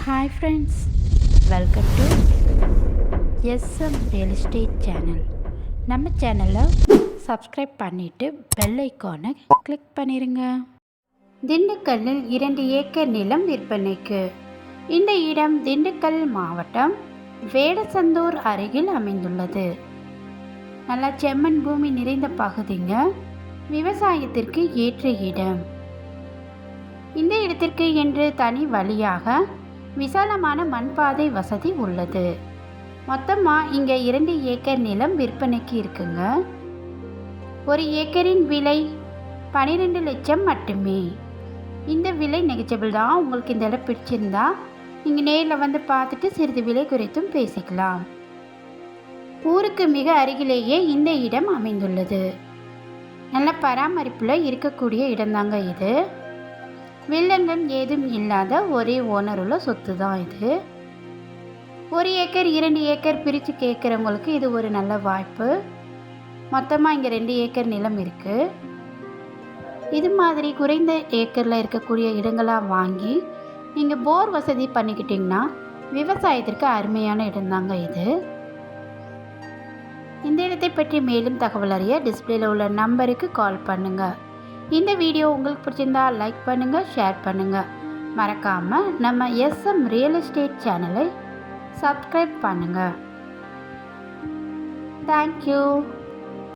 Hi friends, welcome to SM real estate channel. நம்ம சேனலை subscribe பண்ணிவிட்டு பெல் ஐக்கானை கிளிக் பண்ணிடுங்க. திண்டுக்கல்லில் 2 ஏக்கர் நிலம் விற்பனைக்கு. இந்த இடம் திண்டுக்கல் மாவட்டம் வேடசந்தூர் அருகில் அமைந்துள்ளது. நல்லா செம்மண் பூமி நிறைந்த பகுதிங்க. விவசாயத்திற்கு ஏற்ற இடம். இந்த இடத்திற்கு என்று தனி வழியாக விசாலமான மண்பாதை வசதி உள்ளது. மொத்தமாக இங்கே 2 ஏக்கர் நிலம் விற்பனைக்கு இருக்குங்க. ஒரு ஏக்கரின் விலை 12 லட்சம் மட்டுமே. இந்த விலை நெகச்சபிள் தான். உங்களுக்கு இந்த இடம் பிடிச்சிருந்தா நீங்கள் நேரில் வந்து பார்த்துட்டு சிறிது விலை குறித்தும் பேசிக்கலாம். ஊருக்கு மிக அருகிலேயே இந்த இடம் அமைந்துள்ளது. நல்ல பராமரிப்பில் இருக்கக்கூடிய இடம்தாங்க இது. வில்லங்கம் ஏதும் இல்லாத ஒரே ஓனர் உள்ள சொத்து தான் இது. 1 ஏக்கர் 2 ஏக்கர் பிரித்து கேட்குறவங்களுக்கு இது ஒரு நல்ல வாய்ப்பு. மொத்தமாக இங்கே 2 ஏக்கர் நிலம் இருக்குது. இது மாதிரி குறைந்த ஏக்கரில் இருக்கக்கூடிய இடங்களாக வாங்கி நீங்கள் போர் வசதி பண்ணிக்கிட்டிங்கன்னா விவசாயத்திற்கு அருமையான இடம்தாங்க இது. இந்த இடத்தை பற்றி மேலும் தகவல் அறிய டிஸ்பிளேல உள்ள நம்பருக்கு கால் பண்ணுங்கள். இந்த வீடியோ உங்களுக்கு பிடிச்சிருந்தா லைக் பண்ணுங்கள், ஷேர் பண்ணுங்கள். மறக்காமல் நம்ம எஸ்எம் ரியல் எஸ்டேட் சேனலை சப்ஸ்கிரைப் பண்ணுங்கள். தேங்க்யூ.